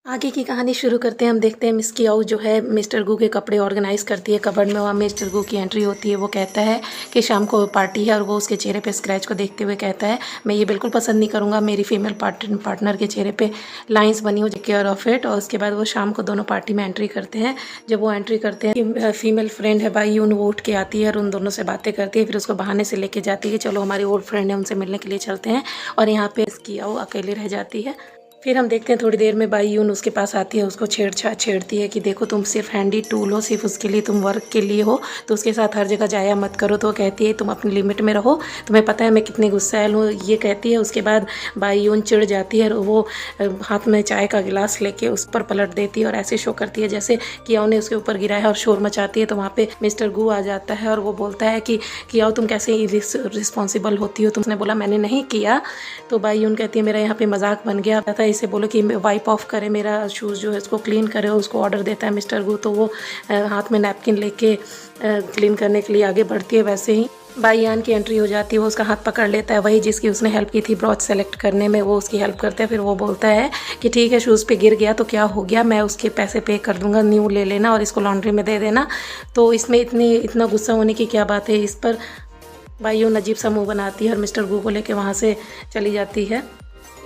आगे की कहानी शुरू करते हैं। हम देखते हैं मिस कियाओ जो है मिस्टर गू के कपड़े ऑर्गेनाइज करती है कबर्ड में। वहाँ मिस्टर गू की एंट्री होती है। वो कहता है कि शाम को पार्टी है और वो उसके चेहरे पे स्क्रैच को देखते हुए कहता है मैं ये बिल्कुल पसंद नहीं करूँगा मेरी फीमेल पार्टनर के चेहरे पे लाइंस बनी हो, केयर ऑफ इट। और उसके बाद वो शाम को दोनों पार्टी में एंट्री करते हैं। जब वो एंट्री करते हैं फीमेल फ्रेंड है बाई यून, वो उठ के आती है और उन दोनों से बातें करती है। फिर उसको बहाने से लेके जाती है कि चलो हमारी ओल्ड फ्रेंड है उनसे मिलने के लिए चलते हैं। और यहाँ पे मिस कियाओ अकेले रह जाती है। फिर हम देखते हैं थोड़ी देर में बाई यून उसके पास आती है, उसको छेड़ती है कि देखो तुम सिर्फ हैंडी टूल हो, सिर्फ उसके लिए तुम वर्क के लिए हो, तो उसके साथ हर जगह जाया मत करो। तो वो कहती है तुम अपनी लिमिट में रहो, तुम्हें पता है मैं कितनी गुस्सैल हूँ, ये कहती है। उसके बाद बाई यून चिढ़ जाती है और वो हाथ में चाय का गिलास लेके उस पर पलट देती है और ऐसे शो करती है जैसे कियाओ ने उसके ऊपर गिराया और शोर मचाती है। तो वहाँ पे मिस्टर गू आ जाता है और वो बोलता है कि कियाओ तुम कैसे रिस्पॉन्सिबल होती हो, तुमने बोला मैंने नहीं किया। तो बाई यून कहती है मेरा यहाँ पे मजाक बन गया था, इसे बोलो कि वाइप ऑफ करे मेरा शूज़ जो है इसको क्लीन करे। उसको ऑर्डर देता है मिस्टर गू, तो वो हाथ में नैपकिन लेके क्लीन करने के लिए आगे बढ़ती है। वैसे ही बाई यान की एंट्री हो जाती है। वो उसका हाथ पकड़ लेता है, वही जिसकी उसने हेल्प की थी ब्रॉच सेलेक्ट करने में, वो उसकी हेल्प करता है। फिर वो बोलता है कि ठीक है शूज़ पे गिर गया तो क्या हो गया, मैं उसके पैसे पे कर दूंगा, न्यू ले लेना और इसको लॉन्ड्री में दे देना। तो इसमें इतना गुस्सा होने की क्या बात है। इस पर बाई यून अजीब सा मुँह बनाती है और मिस्टर गू को लेके वहाँ से चली जाती है।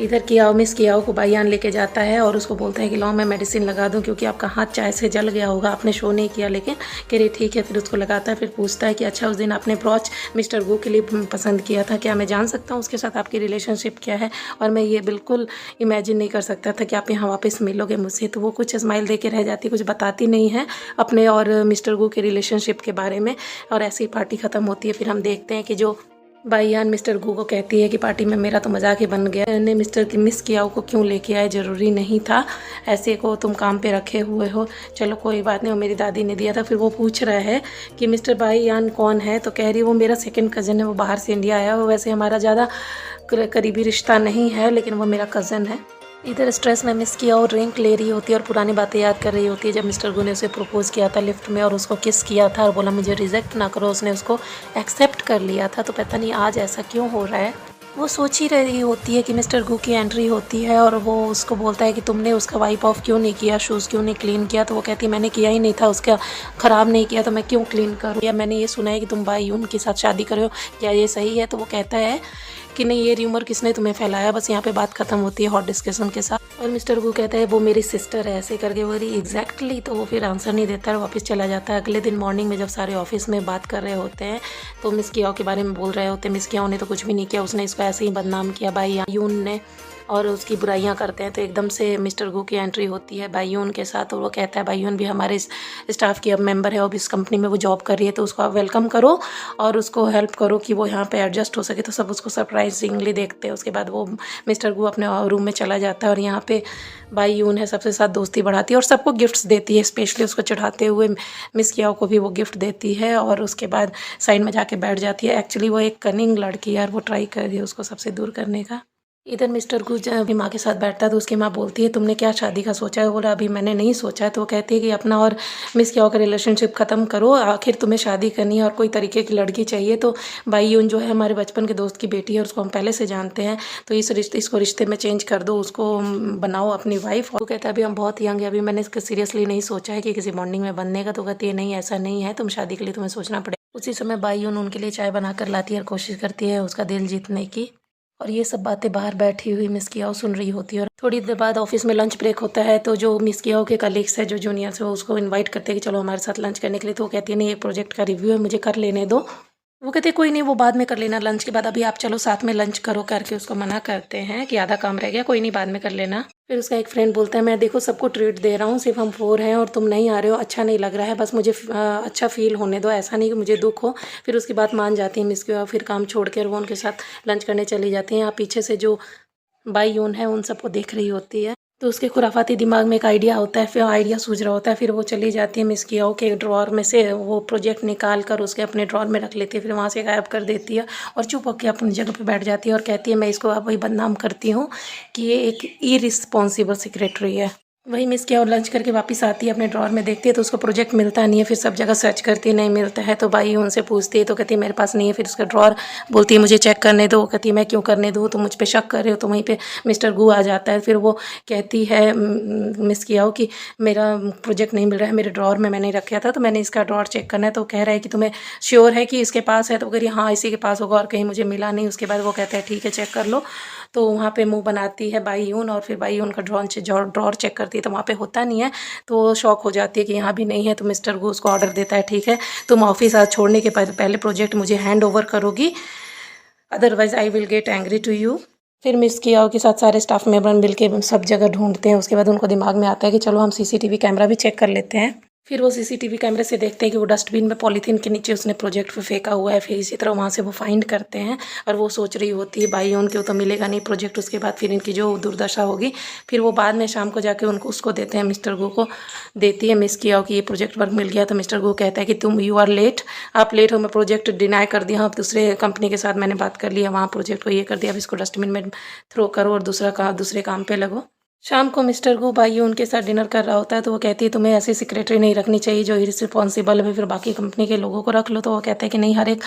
इधर कियाओ मिस कियाओ को बाईयान लेके जाता है और उसको बोलता है कि लाओ मैं मेडिसिन लगा दूं क्योंकि आपका हाथ चाय से जल गया होगा, आपने शो नहीं किया। लेकिन कह रही ठीक है। फिर उसको लगाता है। फिर पूछता है कि अच्छा उस दिन आपने ब्रॉच मिस्टर गू के लिए पसंद किया था, क्या मैं जान सकता हूँ उसके साथ आपकी रिलेशनशिप क्या है। और मैं ये बिल्कुल इमेजिन नहीं कर सकता था कि आप यहाँ वापस मिलोगे मुझसे। तो वो कुछ स्माइल दे के रह जाती, कुछ बताती नहीं है अपने और मिस्टर गू के रिलेशनशिप के बारे में। और ऐसी पार्टी ख़त्म होती है। फिर हम देखते हैं कि जो बाईयान मिस्टर गू को कहती है कि पार्टी में मेरा तो मजाक ही बन गया, मैंने मिस कियाओ को क्यों लेके आए, ज़रूरी नहीं था, ऐसे को तुम काम पे रखे हुए हो, चलो कोई बात नहीं, वो मेरी दादी ने दिया था। फिर वो पूछ रहा है कि मिस्टर बाईयान कौन है, तो कह रही वो मेरा सेकंड कज़न है, वो बाहर से इंडिया आया, वो वैसे हमारा ज़्यादा करीबी रिश्ता नहीं है लेकिन वो मेरा कज़न है। इधर स्ट्रेस में मिस किया और ड्रिंक ले रही होती है और पुरानी बातें याद कर रही होती है जब मिस्टर गू ने उसे प्रपोज किया था लिफ्ट में और उसको किस किया था और बोला मुझे रिजेक्ट ना करो, उसने उसको एक्सेप्ट कर लिया था। तो पता नहीं आज ऐसा क्यों हो रहा है। वो सोच ही रही होती है कि मिस्टर गू की एंट्री होती है और वो उसको बोलता है कि तुमने उसका वाइप ऑफ क्यों नहीं किया, शूज़ क्यों नहीं क्लीन किया। तो वो कहती है मैंने किया ही नहीं था, उसका ख़राब नहीं किया तो मैं क्यों क्लीन करूँ, या मैंने ये सुना है कि तुम बाई यून के साथ शादी करो, क्या ये सही है। तो वो कहता है कि नहीं ये र्यूमर किसने तुम्हें फैलाया। बस यहाँ पे बात खत्म होती है हॉट डिस्कशन के साथ। और मिस्टर गू कहता है वो मेरी सिस्टर है, ऐसे करके वो रही एग्जैक्टली। तो वो फिर आंसर नहीं देता है, वापस चला जाता है। अगले दिन मॉर्निंग में जब सारे ऑफिस में बात कर रहे होते हैं तो मिस कियाओ के बारे में बोल रहे होते हैं। मिस कियाओ ने तो कुछ भी नहीं किया, उसने इसको ऐसे ही बदनाम किया बाई यून ने, और उसकी बुराइयां करते हैं। तो एकदम से मिस्टर गू की एंट्री होती है बाईयून के साथ और वो कहता है बाईयून भी हमारे स्टाफ की अब मेंबर है और इस कंपनी में वो जॉब कर रही है, तो उसको आप वेलकम करो और उसको हेल्प करो कि वो यहाँ पे एडजस्ट हो सके। तो सब उसको सरप्राइजिंगली देखते हैं। उसके बाद वो मिस्टर गू अपने रूम में चला जाता है और यहाँ पे बाईयून है सबसे साथ दोस्ती बढ़ाती है और सबको गिफ्ट्स देती है, स्पेशली उसको चढ़ाते हुए मिस कियाओ को भी वो गिफ्ट देती है। और उसके बाद साइड में जाके बैठ जाती है। एक्चुअली वो एक कनिंग लड़की है और वो ट्राई कर रही है उसको सबसे दूर करने का। इधर मिस्टर गू जब अपनी माँ के साथ बैठता है तो उसकी माँ बोलती है तुमने क्या शादी का सोचा है। बोला अभी मैंने नहीं सोचा है। तो वो कहती है कि अपना और मिस कियाओ का रिलेशनशिप ख़त्म करो, आखिर तुम्हें शादी करनी है और कोई तरीके की लड़की चाहिए। तो बाई यून जो है हमारे बचपन के दोस्त की बेटी है, उसको हम पहले से जानते हैं, तो इसको रिश्ते में चेंज कर दो, उसको बनाओ अपनी वाइफ। और वो कहता है अभी हम बहुत यंग है, अभी मैंने इसको सीरियसली नहीं सोचा है कि किसी बॉन्डिंग में बनने का। तो कहती है नहीं ऐसा नहीं है, तुम शादी के लिए तुम्हें सोचना पड़ेगा। उसी समय बाई यून उनके लिए चाय बना कर लाती है और कोशिश करती है उसका दिल जीतने की। और ये सब बातें बाहर बैठी हुई मिस कियाओ सुन रही होती है। और थोड़ी देर बाद ऑफिस में लंच ब्रेक होता है तो जो मिस कियाओ के कलीग्स है जो जूनियर्स है वो उसको इनवाइट करते हैं कि चलो हमारे साथ लंच करने के लिए। तो वो कहती है नहीं ये प्रोजेक्ट का रिव्यू है, मुझे कर लेने दो। वो कहते कोई नहीं वो बाद में कर लेना लंच के बाद, अभी आप चलो साथ में लंच करो, करके उसको मना करते हैं कि आधा काम रह गया, कोई नहीं बाद में कर लेना। फिर उसका एक फ्रेंड बोलता है मैं देखो सबको ट्रीट दे रहा हूँ, सिर्फ हम 4 हैं और तुम नहीं आ रहे हो, अच्छा नहीं लग रहा है, बस मुझे अच्छा फील होने दो, ऐसा नहीं कि मुझे दुख हो। फिर उसकी बात मान जाती है मिस की, फिर काम छोड़ के और वो उनके साथ लंच करने चली जाती हैं। यहाँ पीछे से जो बाई यून है उन सबको देख रही होती है। तो उसके खुराफाती दिमाग में एक आइडिया होता है, फिर आइडिया सूझ रहा होता है। फिर वो चली जाती है मिस कियाओ के ड्रॉअर में से वो प्रोजेक्ट निकाल कर उसके अपने ड्रॉअर में रख लेती है, फिर वहाँ से गायब कर देती है और चुप होकर अपनी जगह पे बैठ जाती है और कहती है मैं इसको अब वही बदनाम करती हूँ कि ये एक इरिस्पॉन्सिबल सेक्रेटरी है। वही मिस किया और लंच करके वापस आती है, अपने ड्रॉर में देखती है तो उसको प्रोजेक्ट मिलता नहीं है। फिर सब जगह सर्च करती है, नहीं मिलता है। तो भाई उनसे पूछती है तो कहती है मेरे पास नहीं है। फिर उसका ड्रॉर बोलती है मुझे चेक करने दो। कहती है मैं क्यों करने दूँ, तुम मुझ पे शक कर रहे हो। तो वहीं पे मिस्टर गू आ जाता है। फिर वो कहती है मिस किया कि मेरा प्रोजेक्ट नहीं मिल रहा है, मेरे ड्रॉर में मैंने रखा था, तो मैंने इसका ड्रॉर चेक करना है। तो कह रहा है कि तुम्हें श्योर है कि इसके पास है। तो अगर हाँ इसी के पास होगा और कहीं मुझे मिला नहीं। उसके बाद वो कहता है ठीक है चेक कर लो। तो वहाँ पे मुंह बनाती है बाईयून और फिर बाईयून का ड्रॉर चेक करती है तो वहाँ पे होता नहीं है। तो वो शॉक हो जाती है कि यहाँ भी नहीं है। तो मिस्टर गू उसको ऑर्डर देता है ठीक है तुम ऑफिस आज छोड़ने के पहले प्रोजेक्ट मुझे हैंड ओवर करोगी, otherwise I will get angry to you. फिर मिस कियाओ के साथ सारे स्टाफ मेंबर मिल के सब जगह ढूंढते हैं। उसके बाद उनको दिमाग में आता है कि चलो हम सीसीटीवी कैमरा भी चेक कर लेते हैं। फिर वो सीसीटीवी कैमरे से देखते हैं कि वो डस्टबिन में पॉलीथीन के नीचे उसने प्रोजेक्ट पे फेंका हुआ है। फिर इसी तरह वहाँ से वो फाइंड करते हैं और वो सोच रही होती है भाई उनके तो मिलेगा नहीं प्रोजेक्ट। उसके बाद फिर इनकी जो दुर्दशा होगी फिर वो बाद में शाम को जाके उसको देते हैं, मिस्टर गू को देती है मिस किया कि ये प्रोजेक्ट वर्क मिल गया। तो मिस्टर गू कहता है कि तुम यू आर लेट, आप लेट हो, मैं प्रोजेक्ट डिनाई कर दिया, अब दूसरे कंपनी के साथ मैंने बात कर लिया, वहाँ प्रोजेक्ट को ये कर दिया, अब इसको डस्टबिन में थ्रो करो और दूसरे काम पे लगो। शाम को मिस्टर गू भाई उनके साथ डिनर कर रहा होता है। तो वो कहती है तुम्हें ऐसी सेक्रेटरी नहीं रखनी चाहिए जो इररिस्पॉन्सिबल है, फिर बाकी कंपनी के लोगों को रख लो। तो वो कहता है कि नहीं, हर एक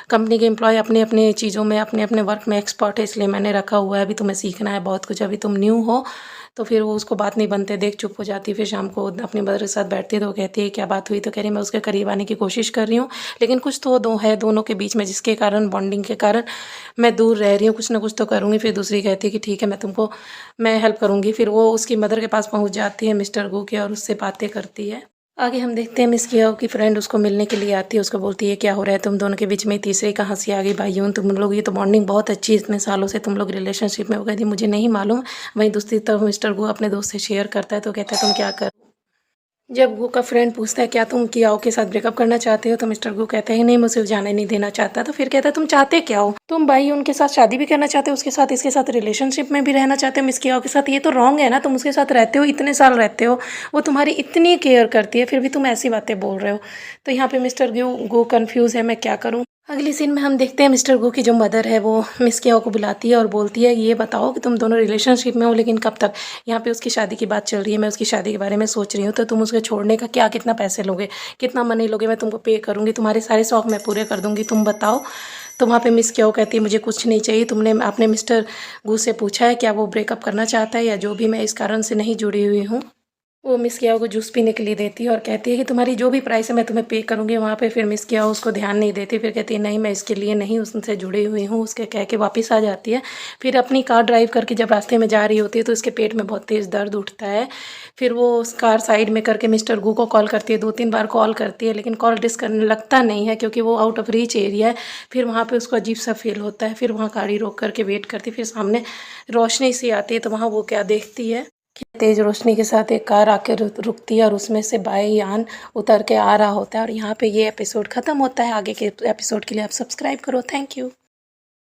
कंपनी के एम्प्लॉय अपने अपने चीज़ों में अपने अपने वर्क में एक्सपर्ट है, इसलिए मैंने रखा हुआ है, अभी तुम्हें सीखना है बहुत कुछ, अभी तुम न्यू हो। तो फिर वो उसको बात नहीं बनते देख चुप हो जाती है। फिर शाम को अपनी मदर के साथ बैठती है तो वो कहती है क्या बात हुई। तो कह रही मैं उसके करीब आने की कोशिश कर रही हूँ लेकिन कुछ तो है दोनों के बीच में जिसके कारण बॉन्डिंग के कारण मैं दूर रह रही हूँ, कुछ ना कुछ तो करूँगी। फिर दूसरी कहती है कि ठीक है मैं हेल्प करूँगी। फिर वो उसकी मदर के पास पहुँच जाती है मिस्टर गू के और उससे बातें करती है। आगे हम देखते हैं मिस किया की फ्रेंड उसको मिलने के लिए आती है। उसको बोलती है क्या हो रहा है तुम दोनों के बीच में, तीसरे का हंसी आ गई भाइयों तुम लोग, ये तो बॉन्डिंग बहुत अच्छी है, इतने सालों से तुम लोग रिलेशनशिप में। वो कहती मुझे नहीं मालूम। वहीं दूसरी तरफ मिस्टर गू अपने दोस्त से शेयर करता है तो कहता है तुम क्या कर। जब गू का फ्रेंड पूछता है क्या तुम कियाओ के साथ ब्रेकअप करना चाहते हो तो मिस्टर गू कहते हैं नहीं, मुझे जाने नहीं देना चाहता। तो फिर कहता है तुम चाहते क्या हो, तुम भाई उनके साथ शादी भी करना चाहते हो, उसके साथ इसके साथ रिलेशनशिप में भी रहना चाहते हो मिस कियाओ के साथ, ये तो रॉन्ग है ना। तुम उसके साथ रहते हो, इतने साल रहते हो, वो तुम्हारी इतनी केयर करती है, फिर भी तुम ऐसी बातें बोल रहे हो। तो यहाँ पे मिस्टर गू कन्फ्यूज़ है मैं क्या करूँ। अगली सीन में हम देखते हैं मिस्टर गू की जो मदर है वो मिस कियाओ को बुलाती है और बोलती है ये बताओ कि तुम दोनों रिलेशनशिप में हो लेकिन कब तक। यहाँ पे उसकी शादी की बात चल रही है, मैं उसकी शादी के बारे में सोच रही हूँ। तो तुम उसके छोड़ने का कितना पैसे लोगे, कितना मनी लोगे, मैं तुमको पे करूँगी, तुम्हारे सारे शौक मैं पूरे कर दूँगी, तुम बताओ। तो वहाँ पे मिस कियाओ कहती है मुझे कुछ नहीं चाहिए। आपने मिस्टर गू से पूछा है क्या वो ब्रेकअप करना चाहता है या जो भी, मैं इस कारण से नहीं जुड़ी हुई हूँ। वो मिस कियाओ को जूस पीने के लिए देती है और कहती है कि तुम्हारी जो भी प्राइस है मैं तुम्हें पे करूँगी। वहाँ पे फिर मिस कियाओ उसको ध्यान नहीं देती, फिर कहती है नहीं मैं इसके लिए नहीं उससे जुड़ी हुई हूँ, उसके कह के वापस आ जाती है। फिर अपनी कार ड्राइव करके जब रास्ते में जा रही होती है तो उसके पेट में बहुत तेज़ दर्द उठता है। फिर वो उस कार साइड में करके मिस्टर गू को कॉल करती है, 2-3 बार कॉल करती है लेकिन कॉल डिस्कनेक्ट लगता नहीं है क्योंकि वो आउट ऑफ रीच एरिया है। फिर वहाँ पे उसको अजीब सा फील होता है। फिर वहाँ गाड़ी रोक करके वेट करती है, फिर सामने रोशनी सी आती है तो वहाँ वो क्या देखती है, तेज रोशनी के साथ एक कार आके रुकती है और उसमें से बाईयान उतर के आ रहा होता है। और यहाँ पे ये एपिसोड ख़त्म होता है। आगे के एपिसोड के लिए आप सब्सक्राइब करो। Thank you.